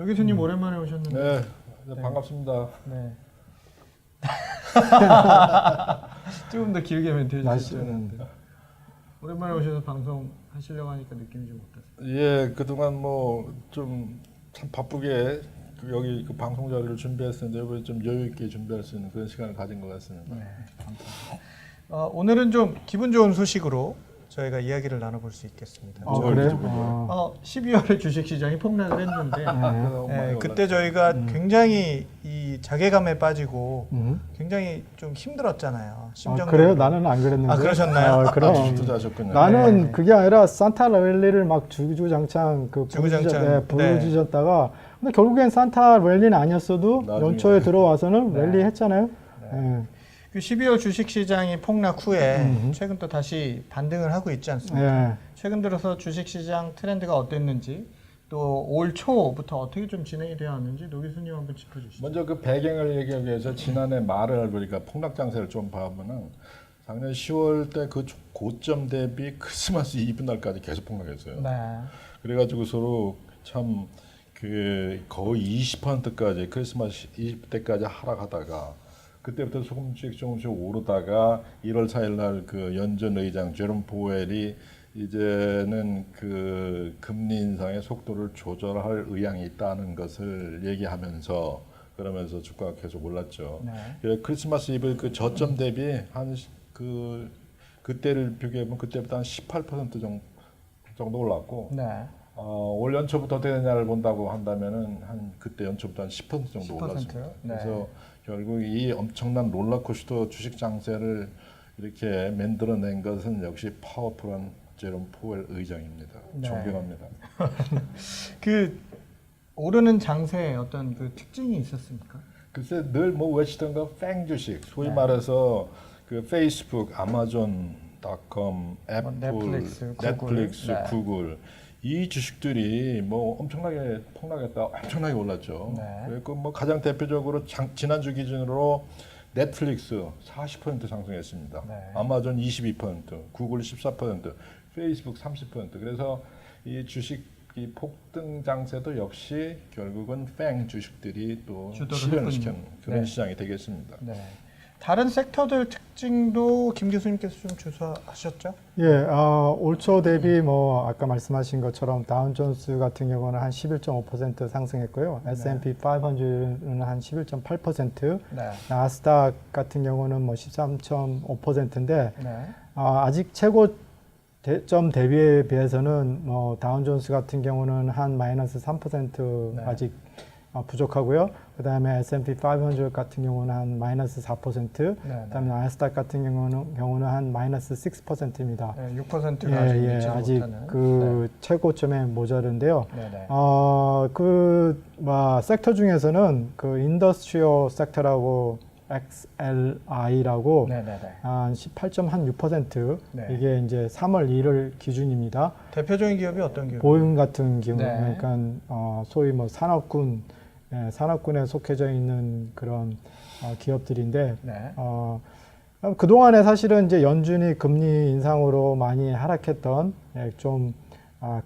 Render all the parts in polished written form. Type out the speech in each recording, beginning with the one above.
여 교수님 오랜만에 오셨는데. 네, 네. 반갑습니다. 네. 조금 더 길게 멘트 해주셨는데. 오랜만에 오셔서 방송 하시려고 하니까 느낌이 좀 어떠세요? 예, 그동안 뭐 좀 참 바쁘게 여기 그 방송 자료를 준비했었는데 이번에 좀 여유 있게 준비할 수 있는 그런 시간을 가진 것 같습니다. 네, 감사합니다. 오늘은 좀 기분 좋은 소식으로 저희가 이야기를 나눠볼 수 있겠습니다. 그래요? 12월에 주식시장이 폭락을 했는데 많이 그때 올랐죠. 저희가 굉장히 이 자괴감에 빠지고 굉장히 좀 힘들었잖아요. 심정적으로. 그래요? 나는 안 그랬는데. 아, 그러셨나요? 그럼. 투자하셨군요. 나는 네. 그게 아니라 산타랠리를 막 주구장창 주구장창. 부르짖었다가 근데 결국엔 산타랠리는 아니었어도 나중에. 연초에 들어와서는 네. 랠리 했잖아요. 예. 그 12월 주식시장이 폭락 후에 최근 또 다시 반등을 하고 있지 않습니까? 예. 최근 들어서 주식시장 트렌드가 어땠는지 또 올 초부터 어떻게 좀 진행이 되어 왔는지 노 교수님 한번 짚어주시죠. 먼저 그 배경을 얘기하기 위해서 지난해 말을 보니까 폭락 장세를 좀 봐보면 작년 10월 때 그 고점 대비 크리스마스 이브 날까지 계속 폭락했어요. 네. 그래가지고 서로 참 그 거의 20%까지 크리스마스 이브 때까지 하락하다가 그때부터 조금씩 오르다가 1월 4일 날 그 연준 의장 제롬 포웰이 이제는 그 금리 인상의 속도를 조절할 의향이 있다는 것을 얘기하면서 그러면서 주가가 계속 올랐죠. 네. 크리스마스 이브 그 저점 대비 한 그때를 비교해보면 그때보다 한 18% 정도 올랐고 네. 올 연초부터 어떻게 되냐를 본다고 한다면은 한 그때 연초부터 한 10% 정도 10%? 올랐습니다. 네. 그래서 결국 이 엄청난 롤러코스터 주식 장세를 이렇게 만들어낸 것은 역시 파워풀한 제롬 포웰 의장입니다. 네. 존경합니다. 그 오르는 장세에 어떤 그 특징이 있었습니까? 글쎄 늘 뭐 외치던 거 팽 주식, 소위 네. 말해서 그 페이스북, 아마존.com, 애플, 넷플릭스, 네. 구글 이 주식들이 뭐 엄청나게 폭락했다, 엄청나게 올랐죠. 네. 그리고 뭐 가장 대표적으로 지난주 기준으로 넷플릭스 40% 상승했습니다. 네. 아마존 22%, 구글 14%, 페이스북 30%. 그래서 이 주식 이 폭등 장세도 역시 결국은 팽 주식들이 또 주도를 실현을 했군요. 시킨 그런 네. 시장이 되겠습니다. 네. 다른 섹터들 특징도 김 교수님께서 좀 조사하셨죠? 예, 올 초 대비 뭐 아까 말씀하신 것처럼 다운존스 같은 경우는 한 11.5% 상승했고요. S&P 500는 한 11.8%, 네. 나스닥 같은 경우는 뭐 13.5%인데 네. 아직 최고 점 대비에 비해서는 뭐 다운존스 같은 경우는 한 마이너스 3% 네. 아직 부족하고요. 그다음에 S&P 500 같은 경우는 한 마이너스 4%, 네. 그다음에 나스닥 같은 경우는 한 마이너스 6%입니다. 네, 6%가 아직 미치지 아직 못하는. 그 최고점에 모자른데요. 네. 네. 섹터 중에서는 그 인더스트리얼 섹터라고 XLI라고 네. 네. 네. 한 18.6% 네. 이게 이제 3월 1일 기준입니다. 대표적인 기업이 어떤 기업? 보잉 같은 경우 네. 그러니까 소위 뭐 산업군에 속해져 있는 그런 기업들인데 네. 그동안에 사실은 이제 연준이 금리 인상으로 많이 하락했던 좀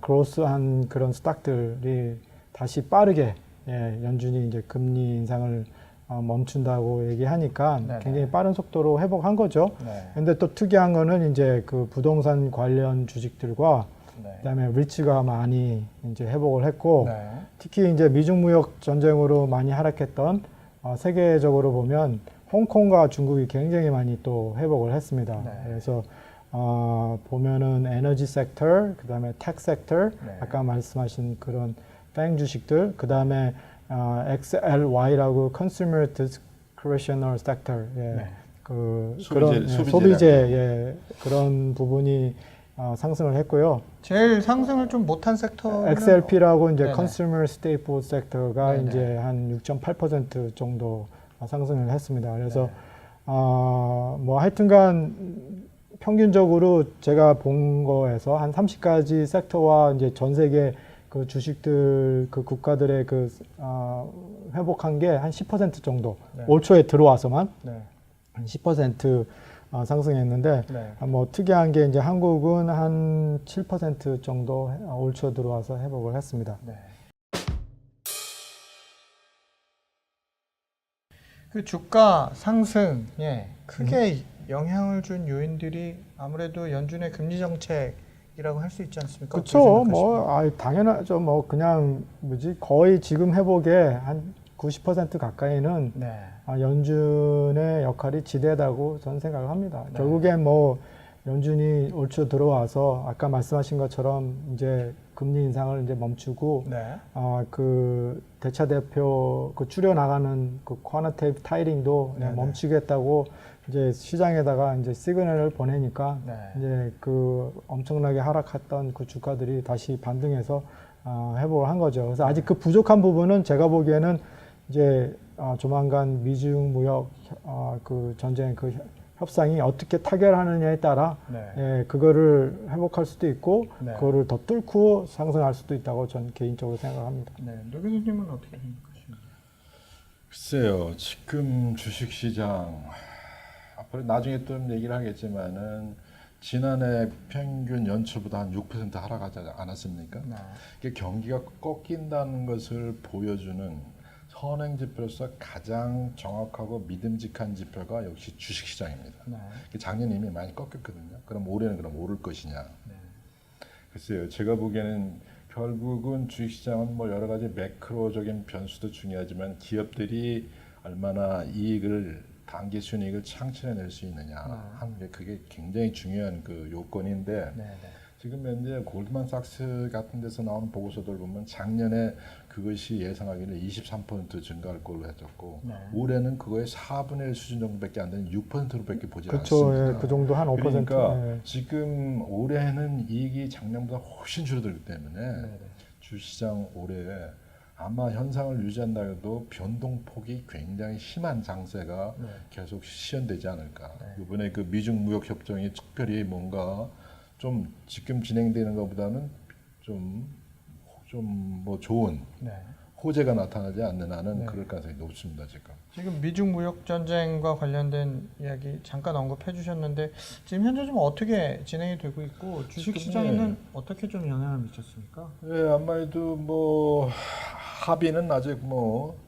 그로스한 그런 스탁들이 다시 빠르게 연준이 이제 금리 인상을 멈춘다고 얘기하니까 네네. 굉장히 빠른 속도로 회복한 거죠. 네. 근데 또 특이한 거는 이제 그 부동산 관련 주식들과 네. 그다음에 리츠가 많이 이제 회복을 했고 네. 특히 이제 미중 무역 전쟁으로 많이 하락했던 세계적으로 보면 홍콩과 중국이 굉장히 많이 또 회복을 했습니다. 네. 그래서 보면은 에너지 섹터, 그다음에 텍 섹터, 네. 아까 말씀하신 그런 뱅 주식들, 그다음에 XLY라고 Consumer Discretionary Sector, 네. 소비재 그런 부분이 상승을 했고요. 제일 상승을 좀 못한 섹터는 XLP라고 이제 네네. Consumer Staple Sector가 네네. 이제 한 6.8% 정도 상승을 했습니다. 그래서 네. 뭐 하여튼간 평균적으로 제가 본 거에서 한 30가지 섹터와 이제 전 세계 그 주식들 그 국가들의 그 회복한 게 한 10% 정도 네. 올 초에 들어와서만 네. 한 10% 상승했는데 네. 뭐 특이한 게 이제 한국은 한 7% 정도 올 초 들어와서 회복을 했습니다. 네. 그 주가 상승에 크게 영향을 준 요인들이 아무래도 연준의 금리 정책이라고 할 수 있지 않습니까? 그렇죠. 당연하죠. 그냥 거의 지금 회복에 한 90% 가까이는 네. 연준의 역할이 지대하다고 저는 생각을 합니다. 네. 결국엔 연준이 올 초 들어와서 아까 말씀하신 것처럼 이제 금리 인상을 이제 멈추고 네. 그 대차 대표 줄여 나가는 그 쿼너테이브 타이링도 네, 멈추겠다고 이제 시장에다가 이제 시그널을 보내니까 네. 이제 그 엄청나게 하락했던 그 주가들이 다시 반등해서 회복을 한 거죠. 그래서 아직 그 부족한 부분은 제가 보기에는 이제 조만간 미중 무역 그 전쟁 그 협상이 어떻게 타결하느냐에 따라 네. 그거를 회복할 수도 있고 네. 그거를 더 뚫고 상승할 수도 있다고 저는 개인적으로 생각합니다. 네. 노 교수님은 어떻게 생각하십니까? 글쎄요, 지금 주식시장 앞으로 나중에 또 얘기를 하겠지만은 지난해 평균 연초보다 한 6% 하락하지 않았습니까? 네. 이게 경기가 꺾인다는 것을 보여주는 선행 지표로서 가장 정확하고 믿음직한 지표가 역시 주식시장입니다. 네. 작년에 이미 많이 꺾였거든요. 그럼 올해는 오를 것이냐? 네. 글쎄요, 제가 보기에는 결국은 주식시장은 여러 가지 매크로적인 변수도 중요하지만 기업들이 얼마나 이익을 단기 순이익을 창출해낼 수 있느냐 하는 게 그게 굉장히 중요한 그 요건인데 네. 지금 현재 골드만삭스 같은 데서 나온 보고서들 보면 작년에 그것이 예상하기를 23% 증가할 걸로 했었고 네. 올해는 그거의 4분의 1 수준 정도밖에 안 되는 6%밖에 보지 그렇죠. 않습니다. 그 정도 한 5%. 그러니까 지금 올해는 이익이 작년보다 훨씬 줄어들기 때문에 주시장 올해 아마 현상을 유지한다 해도 변동폭이 굉장히 심한 장세가 계속 시현되지 않을까. 이번에 그 미중 무역 협정이 특별히 뭔가 좀 지금 진행되는 것보다는 좀 좋은 호재가 나타나지 않는 한은 그럴 가능성이 높습니다. 지금 미중 무역 전쟁과 관련된 이야기 잠깐 언급해 주셨는데 지금 현재 좀 어떻게 진행이 되고 있고 주식 시장에는 어떻게 좀 영향을 미쳤습니까? 네, 아마도 합의는 아직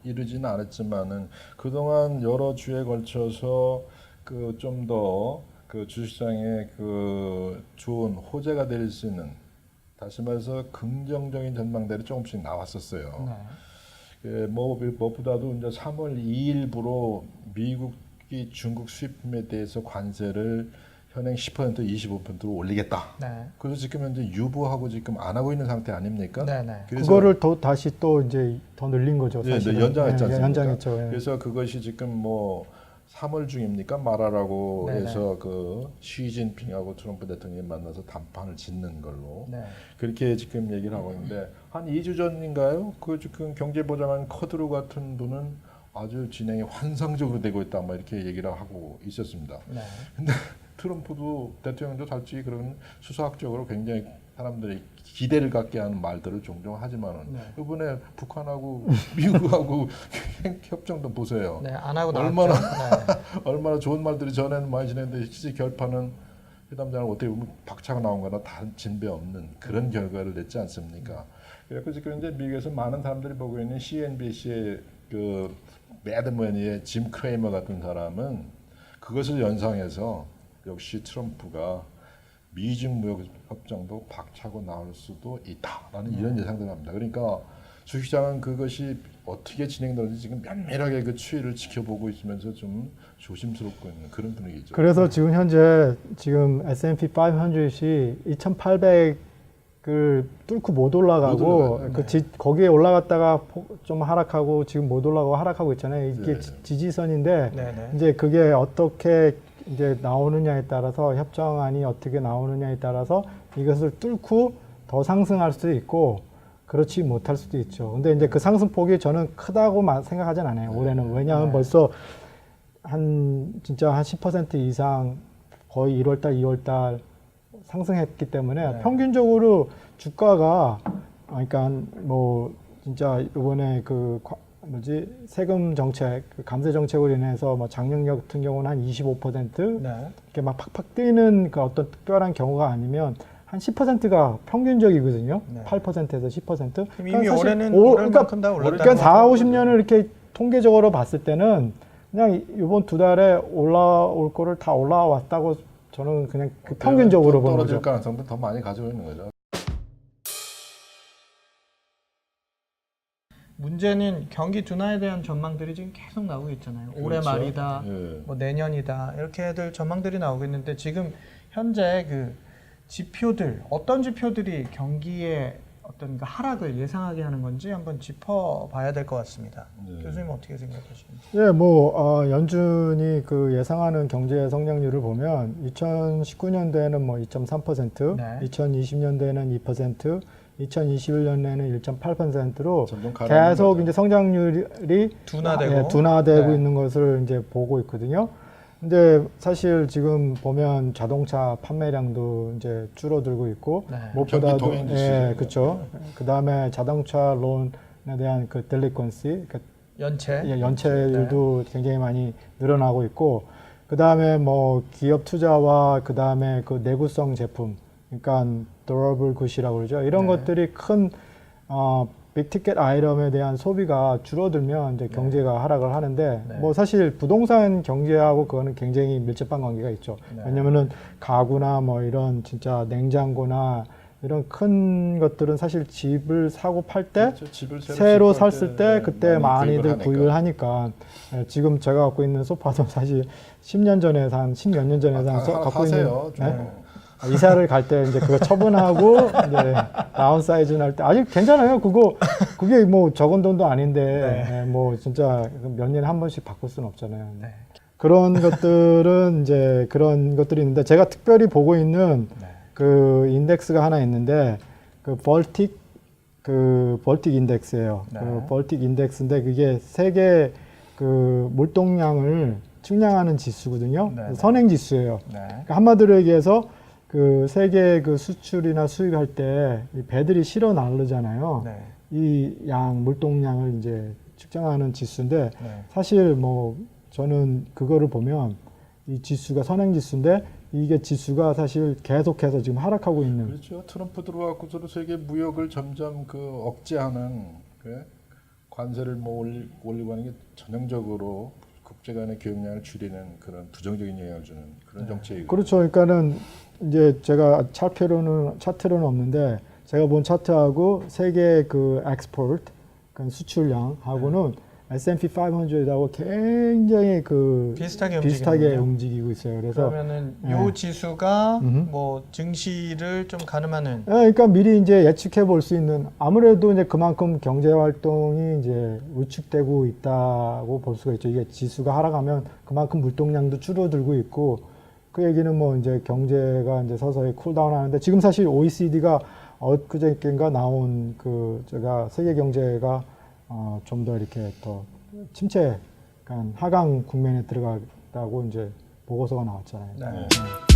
이르지는 않았지만은 그동안 여러 주에 걸쳐서 그 좀 더 그 주식시장에 그 좋은 호재가 될 수 있는 다시 말해서 긍정적인 전망들이 조금씩 나왔었어요. 무엇보다도 이제 3월 2일부로 미국이 중국 수입품에 대해서 관세를 현행 10% 25%로 올리겠다. 그래서 지금 현재 유보하고 지금 안 하고 있는 상태 아닙니까? 그래서 그거를 다시 또 이제 더 늘린 거죠. 사실은. 연장했지 않습니까? 연장했죠. 그래서 그것이 지금 3월 중입니까? 말하라고 해서 그 시진핑하고 트럼프 대통령이 만나서 담판을 짓는 걸로 그렇게 지금 얘기를 하고 있는데 한 2주 전인가요? 그 지금 경제보장관 커드로 같은 분은 아주 진행이 환상적으로 되고 있다 이렇게 얘기를 하고 있었습니다. 근데 트럼프도 대통령도 솔직히 그런 수사학적으로 굉장히 사람들이 기대를 갖게 하는 말들을 종종 하지만은 이번에 북한하고 미국하고 협정도 보세요. 안 하고 얼마나 얼마나 좋은 말들이 전에는 많이 지냈는데 실제 결판은 회담장을 어떻게 보면 박차가 나온 거나 다른 진배 없는 그런 결과를 냈지 않습니까? 그래서 지금 이제 미국에서 많은 사람들이 보고 있는 CNBC의 그 매드머니의 짐 크레이머 같은 사람은 그것을 연상해서 역시 트럼프가 미중 무역 협정도 박차고 나올 수도 있다라는 이런 예상들을 합니다. 그러니까 주식시장은 그것이 어떻게 진행될지 지금 면밀하게 그 추이를 지켜보고 있으면서 좀 조심스럽고 있는 그런 분위기죠. 그래서 지금 현재 S&P 500이 2,800을 뚫고 못 올라가고 거기에 올라갔다가 좀 하락하고 지금 못 올라가고 하락하고 있잖아요. 이게 지지선인데 이제 그게 어떻게 이제 나오느냐에 따라서 협정안이 어떻게 나오느냐에 따라서 이것을 뚫고 더 상승할 수도 있고 그렇지 못할 수도 있죠. 근데 이제 그 상승폭이 저는 크다고 생각하진 않아요. 올해는. 왜냐하면 벌써 진짜 한 10% 이상 거의 1월달, 2월달 상승했기 때문에 평균적으로 주가가 그러니까 진짜 이번에 세금 정책, 감세 정책으로 인해서 작년 같은 경우는 한 25% 이렇게 막 팍팍 뛰는 그 어떤 특별한 경우가 아니면 한 10%가 평균적이거든요. 8%에서 10%. 이미 올해는 오를 만큼 다 올랐다는 그러니까 4, 50년을 이렇게 통계적으로 봤을 때는 그냥 이번 두 달에 올라올 거를 다 올라왔다고 저는 그냥 그 평균적으로 보는 떨어질 거죠. 가능성도 더 많이 가지고 있는 거죠. 문제는 경기 둔화에 대한 전망들이 지금 계속 나오고 있잖아요. 올해 그렇죠. 말이다, 예. 뭐 내년이다 이렇게들 전망들이 나오고 있는데 지금 현재 그 지표들 어떤 지표들이 경기의 어떤 그 하락을 예상하게 하는 건지 한번 짚어봐야 될 것 같습니다. 네. 교수님 어떻게 생각하십니까? 예, 뭐 연준이 그 예상하는 경제 성장률을 보면 2019년도에는 뭐 2.3%, 네. 2020년도에는 2%, 2021년에는 1.8%로 점점 가라앉는 계속 거죠. 이제 성장률이 둔화되고. 예, 둔화되고 네. 있는 것을 이제 보고 있거든요. 근데 사실 지금 보면 자동차 판매량도 이제 줄어들고 있고 네. 무엇보다도 경기 동행 지수죠. 예, 그렇죠. 그다음에 자동차 론에 대한 그 델리컨시, 그 연체. 예, 연체율도 굉장히 많이 늘어나고 있고, 그 다음에 뭐 기업 투자와 그 다음에 그 내구성 제품, 그러니까 durable good이라고 그러죠. 이런 네. 것들이 큰 빅티켓 아이템에 대한 소비가 줄어들면 이제 경제가 하락을 하는데, 네. 뭐 사실 부동산 경제하고 그거는 굉장히 밀접한 관계가 있죠. 네. 왜냐면은 가구나 뭐 이런 진짜 냉장고나 이런 큰 것들은 사실 집을 사고 팔 때 그렇죠. 집을 새로 구입할 샀을 때 그때 많이 많이들 구입을 하니까 예, 지금 제가 갖고 있는 소파도 사실 10년 전에 한 10몇 년 전에 갖고 하세요. 있는 이사를 갈 때 이제 그거 처분하고 이제 다운사이즈 할 때 아직 괜찮아요. 그게 뭐 적은 돈도 아닌데 네. 예, 뭐 진짜 몇 년에 한 번씩 바꿀 수는 없잖아요. 네. 그런 것들은 이제 그런 것들이 있는데 제가 특별히 보고 있는 네. 그 인덱스가 하나 있는데 그 벌틱 인덱스예요. 네. 그 벌틱 인덱스인데 그게 세계 그 물동량을 측량하는 지수거든요. 네, 네. 선행 지수예요. 네. 그러니까 한마디로 얘기해서 그 세계 그 수출이나 수입할 때 이 배들이 실어 나르잖아요. 네. 이 양 물동량을 이제 측정하는 지수인데 네. 사실 뭐 저는 그거를 보면 이 지수가 선행 지수인데 이게 지수가 사실 계속해서 지금 하락하고 있는. 그렇죠. 트럼프 들어와서도 세계 무역을 점점 그 억제하는 그 관세를 뭐 올리고 하는 게 전형적으로 국제 간의 교역량을 줄이는 그런 부정적인 영향을 주는 그런 정책이거든요. 그렇죠. 그러니까는 이제 제가 차트로는 없는데 제가 본 차트하고 세계 그 엑스포트, 그러니까 수출량하고는 S&P 500하고 굉장히 그 비슷하게 비슷하게 움직이는군요. 움직이고 있어요. 그래서 그러면은 네. 요 지수가 음흠. 뭐 증시를 좀 가늠하는. 그러니까 미리 이제 예측해 볼 수 있는 아무래도 이제 그만큼 경제 활동이 이제 위축되고 있다고 볼 수가 있죠. 이게 지수가 하락하면 그만큼 물동량도 줄어들고 있고 그 얘기는 뭐 이제 경제가 이제 서서히 쿨다운 하는데 지금 사실 OECD가 엊그저께인가 나온 그 제가 세계 경제가 좀 더 이렇게 더 침체, 그러니까 하강 국면에 들어갔다고 이제 보고서가 나왔잖아요. 네. 네.